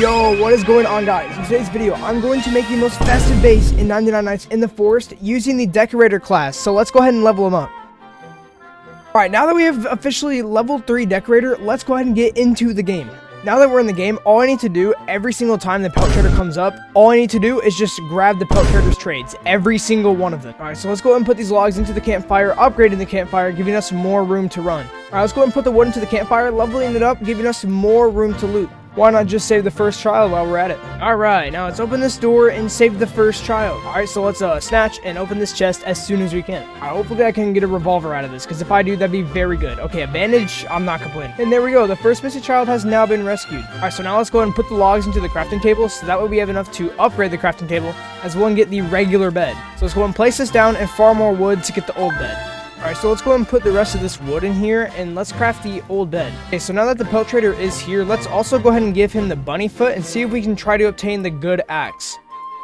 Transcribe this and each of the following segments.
Yo, what is going on, guys? In today's video, I'm going to make the most festive base in 99 Nights in the Forest using the Decorator class. So let's go ahead and level them up. Alright, now that we have officially level 3 Decorator, let's go ahead and get into the game. Now that we're in the game, all I need to do every single time the pelt trader comes up, all I need to do is just grab the pelt trader's trades, every single one of them. Alright, so let's go ahead and put these logs into the campfire, upgrading the campfire, giving us more room to run. Alright, let's go ahead and put the wood into the campfire, leveling it up, giving us more room to loot. Why not just save the first child while we're at it? Alright, now let's open this door and save the first child. Alright, so let's snatch and open this chest as soon as we can. Alright, hopefully I can get a revolver out of this, because if I do, that'd be very good. Okay, a bandage, I'm not complaining. And there we go, the first missing child has now been rescued. Alright, so now let's go ahead and put the logs into the crafting table, so that way we have enough to upgrade the crafting table, as well and get the regular bed. So let's go ahead and place this down and farm more wood to get the old bed. Alright, so let's go ahead and put the rest of this wood in here, and let's craft the old bed. Okay, so now that the pelt trader is here, let's also go ahead and give him the bunny foot and see if we can try to obtain the good axe.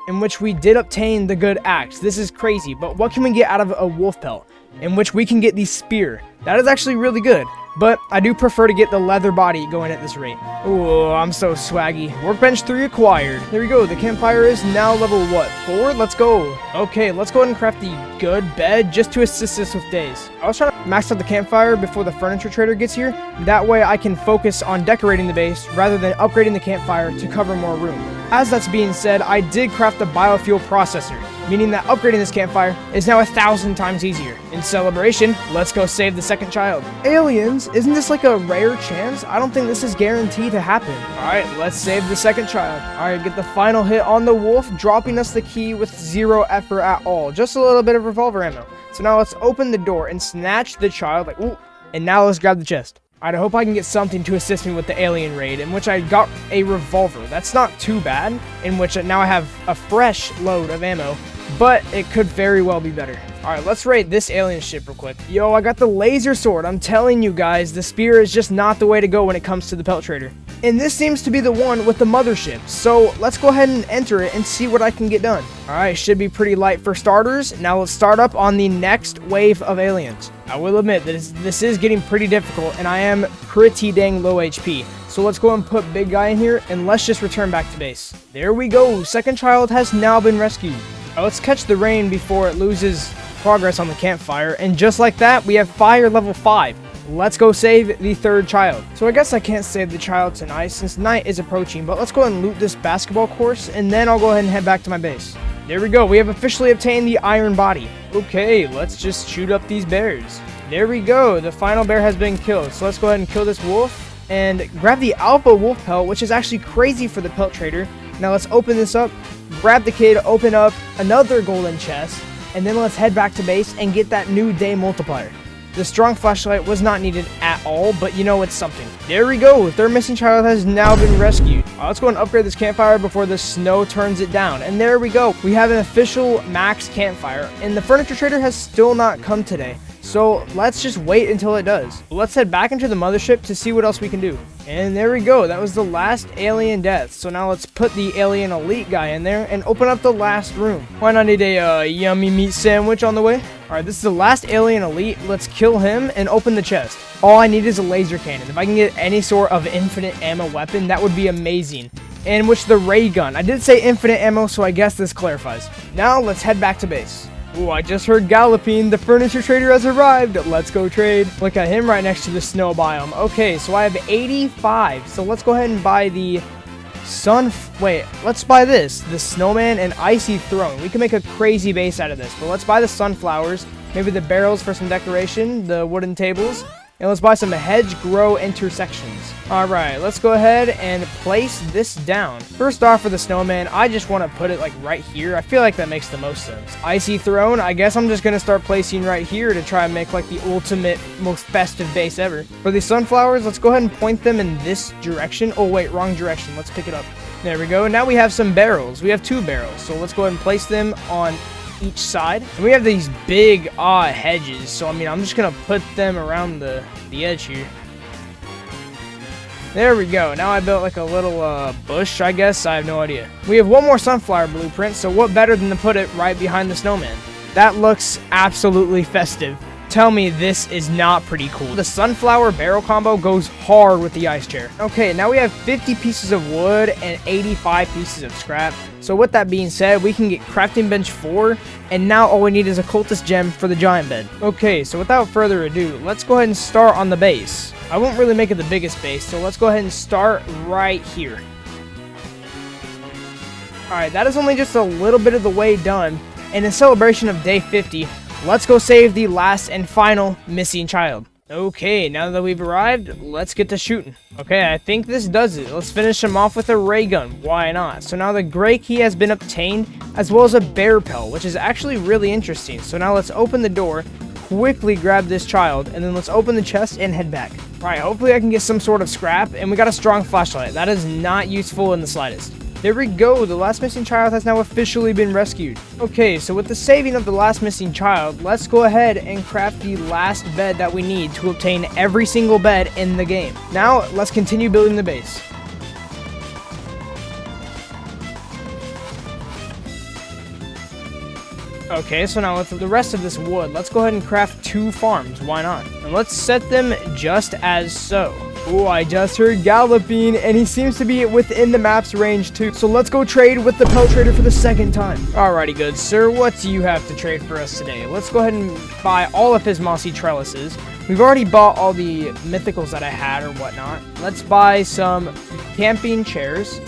In which we did obtain the good axe. This is crazy, but what can we get out of a wolf pelt? In which we can get the spear. That is actually really good, but I do prefer to get the leather body going at this rate. Ooh, I'm so swaggy. Workbench 3 acquired. There we go. The campfire is now level, what, 4? Let's go. Okay, let's go ahead and craft the good bed just to assist us with days. I was trying to max out the campfire before the furniture trader gets here. That way I can focus on decorating the base rather than upgrading the campfire to cover more room. As that's being said, I did craft the biofuel processor, meaning that upgrading this campfire is now 1,000 times easier. In celebration, let's go save the second child. Aliens? Isn't this like a rare chance? I don't think this is guaranteed to happen. Alright, let's save the second child. Alright, get the final hit on the wolf, dropping us the key with 0 effort at all. Just a little bit of revolver ammo. So now let's open the door and snatch the child. Like, ooh, and now let's grab the chest. Alright, I hope I can get something to assist me with the alien raid, in which I got a revolver. That's not too bad, in which now I have a fresh load of ammo, but it could very well be better. Alright, let's raid this alien ship real quick. Yo, I got the laser sword. I'm telling you guys, the spear is just not the way to go when it comes to the pelt trader. And this seems to be the one with the mothership, so let's go ahead and enter it and see what I can get done. Alright, should be pretty light for starters. Now let's start up on the next wave of aliens. I will admit that this is getting pretty difficult, and I am pretty dang low HP. So let's go and put big guy in here, and let's just return back to base. There we go, second child has now been rescued. Now let's catch the rain before it loses progress on the campfire, and just like that, we have fire level 5. Let's go save the third child. So I guess I can't save the child tonight since night is approaching, but let's go ahead and loot this basketball course, and then I'll go ahead and head back to my base. There we go, we have officially obtained the iron body. Okay, let's just shoot up these bears. There we go, the final bear has been killed. So let's go ahead and kill this wolf and grab the alpha wolf pelt, which is actually crazy for the pelt trader. Now let's open this up, grab the kid, open up another golden chest, and then let's head back to base and get that new day multiplier. The strong flashlight was not needed at all, but you know, it's something. There we go, third missing child has now been rescued. Let's go and upgrade this campfire before the snow turns it down. And there we go, we have an official max campfire, and the furniture trader has still not come today. So let's just wait until it does. Let's head back into the mothership to see what else we can do. And there we go, that was the last alien death. So now let's put the alien elite guy in there and open up the last room. Why not need a yummy meat sandwich on the way? Alright, this is the last alien elite. Let's kill him and open the chest. All I need is a laser cannon. If I can get any sort of infinite ammo weapon, that would be amazing. In which the ray gun. I did say infinite ammo, so I guess this clarifies. Now let's head back to base. Ooh, I just heard galloping. The furniture trader has arrived. Let's go trade. Look at him right next to the snow biome. Okay, so I have 85. So let's go ahead and buy the let's buy this. The snowman and icy throne. We can make a crazy base out of this. But let's buy the sunflowers. Maybe the barrels for some decoration. The wooden tables. And let's buy some hedgerow intersections. Alright, let's go ahead and place this down. First off, for the snowman, I just want to put it like right here. I feel like that makes the most sense. Icy throne, I guess I'm just going to start placing right here to try and make like the ultimate, most festive base ever. For the sunflowers, let's go ahead and point them in this direction. Oh wait, wrong direction. Let's pick it up. There we go. Now we have some barrels. We have 2 barrels. So let's go ahead and place them on each side. And we have these big hedges, so I mean, I'm just gonna put them around the edge here. There we go. Now I built like a little bush, I guess. I have no idea. We have one more sunflower blueprint, so what better than to put it right behind the snowman? That looks absolutely festive. tell me this is not pretty cool. The sunflower barrel combo goes hard with the ice chair. Okay, now we have 50 pieces of wood and 85 pieces of scrap. So with that being said, we can get crafting bench 4, and now all we need is a cultist gem for the giant bed. Okay, so without further ado, let's go ahead and start on the base. I won't really make it the biggest base, so let's go ahead and start right here. Alright, that is only just a little bit of the way done, and in celebration of day 50, let's go save the last and final missing child. Okay, now that we've arrived, let's get to shooting. Okay, I think this does it. Let's finish him off with a ray gun. Why not? So now the gray key has been obtained, as well as a bear pelt, which is actually really interesting. So now let's open the door, quickly grab this child, and then let's open the chest and head back. Alright, hopefully I can get some sort of scrap, and we got a strong flashlight. That is not useful in the slightest. There we go, the last missing child has now officially been rescued. Okay, so with the saving of the last missing child, let's go ahead and craft the last bed that we need to obtain every single bed in the game. Now, let's continue building the base. Okay, so now with the rest of this wood, let's go ahead and craft 2 farms. Why not? And let's set them just as so. Oh, I just heard galloping, and he seems to be within the map's range too. So let's go trade with the pelt trader for the second time. Alrighty, good sir. What do you have to trade for us today? Let's go ahead and buy all of his mossy trellises. We've already bought all the mythicals that I had or whatnot. Let's buy some camping chairs.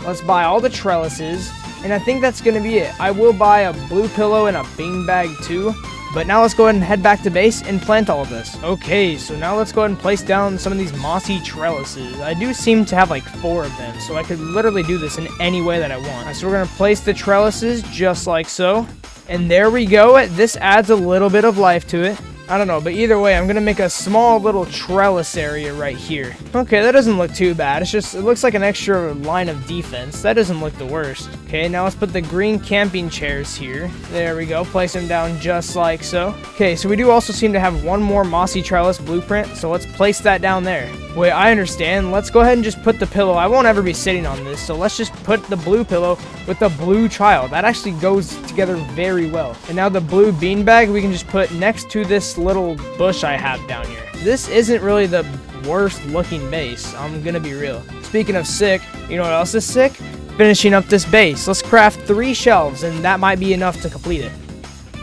Let's buy all the trellises. And I think that's going to be it. I will buy a blue pillow and a beanbag too. But now let's go ahead and head back to base and plant all of this. Okay, so now let's go ahead and place down some of these mossy trellises. I do seem to have like 4 of them, so I could literally do this in any way that I want. So we're going to place the trellises just like so. And there we go. This adds a little bit of life to it. I don't know, but either way, I'm going to make a small little trellis area right here. Okay, that doesn't look too bad. It looks like an extra line of defense. That doesn't look the worst. Okay, now let's put the green camping chairs here. There we go. Place them down just like so. Okay, so we do also seem to have one more mossy trellis blueprint, so let's place that down there. Wait, I understand. Let's go ahead and just put the pillow. I won't ever be sitting on this, so let's just put the blue pillow with the blue child. That actually goes together very well. And now the blue beanbag we can just put next to this little bush I have down here. This isn't really the worst looking base. I'm gonna be real. Speaking of sick, you know what else is sick? Finishing up this base. Let's craft 3 shelves, and that might be enough to complete it.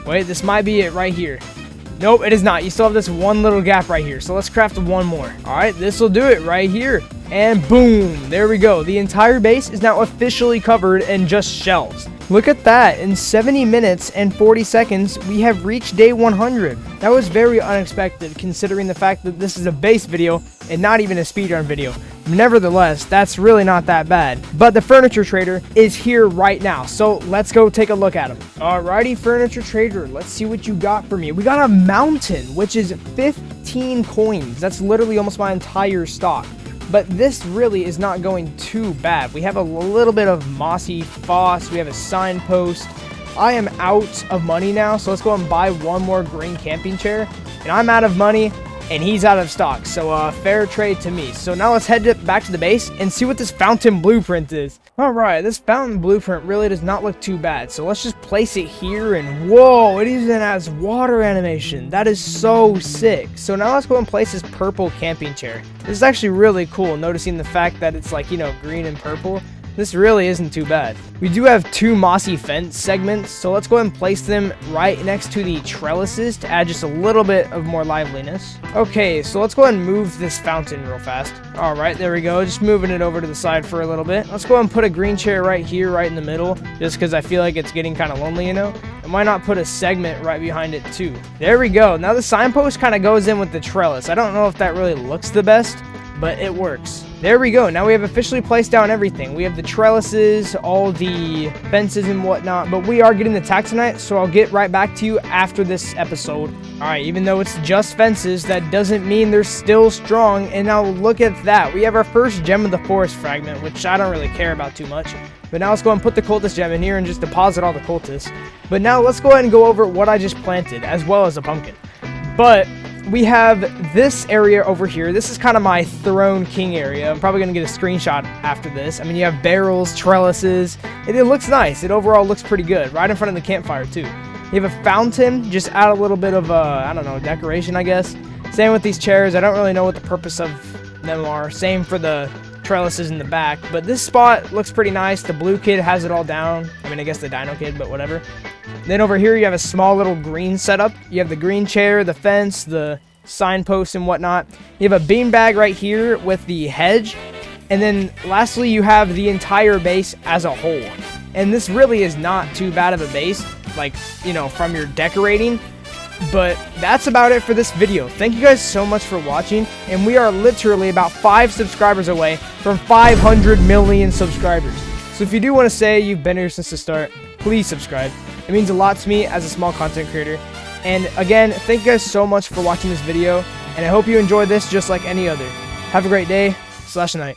Wait, this might be it right here. Nope, it is not. You still have this one little gap right here. So let's craft 1 more. All right, this will do it right here. And boom, there we go. The entire base is now officially covered in just shelves. Look at that. In 70 minutes and 40 seconds, we have reached day 100. That was very unexpected considering the fact that this is a base video and not even a speedrun video. Nevertheless, that's really not that bad. But the furniture trader is here right now, so let's go take a look at him. Alrighty, furniture trader, let's see what you got for me. We got a mountain, which is 15 coins. That's literally almost my entire stock. But this really is not going too bad. We have a little bit of mossy foss. We have a signpost. I am out of money now, so let's go and buy 1 more green camping chair. And I'm out of money, and he's out of stock. So fair trade to me. So now let's head back to the base and see what this fountain blueprint is. Alright, this fountain blueprint really does not look too bad. So let's just place it here, and whoa, it even has water animation. That is so sick. So now let's go and place this purple camping chair. This is actually really cool, noticing the fact that it's like, you know, green and purple. This really isn't too bad. We do have 2 mossy fence segments, so let's go ahead and place them right next to the trellises to add just a little bit of more liveliness. Okay, so let's go ahead and move this fountain real fast. Alright, there we go. Just moving it over to the side for a little bit. Let's go ahead and put a green chair right here, right in the middle, just because I feel like it's getting kind of lonely, you know? And why not put a segment right behind it too? There we go. Now the signpost kind of goes in with the trellis. I don't know if that really looks the best, but it works. There we go. Now we have officially placed down everything. We have the trellises, all the fences and whatnot, but we are getting the taxonite, so I'll get right back to you after this episode. All right, even though it's just fences, that doesn't mean they're still strong. And now look at that. We have our first gem of the forest fragment, which I don't really care about too much. But now let's go and put the cultist gem in here and just deposit all the cultists. But now let's go ahead and go over what I just planted, as well as a pumpkin. But we have this area over here. This is kind of my throne king area. I'm probably going to get a screenshot after this. I mean, you have barrels, trellises. It looks nice. It overall looks pretty good. Right in front of the campfire, too. You have a fountain, just add a little bit of, I don't know, decoration, I guess. Same with these chairs. I don't really know what the purpose of them are. Same for the trellises in the back. But this spot looks pretty nice. The blue kid has it all down. I mean, I guess the dino kid, but whatever. Then over here, you have a small little green setup. You have the green chair, the fence, the signposts and whatnot. You have a beanbag right here with the hedge. And then lastly, you have the entire base as a whole. And this really is not too bad of a base, like, you know, from your decorating. But that's about it for this video. Thank you guys so much for watching. And we are literally about 5 subscribers away from 500 million subscribers. So if you do want to say you've been here since the start, please subscribe. It means a lot to me as a small content creator. And again, thank you guys so much for watching this video. And I hope you enjoyed this just like any other. Have a great day / night.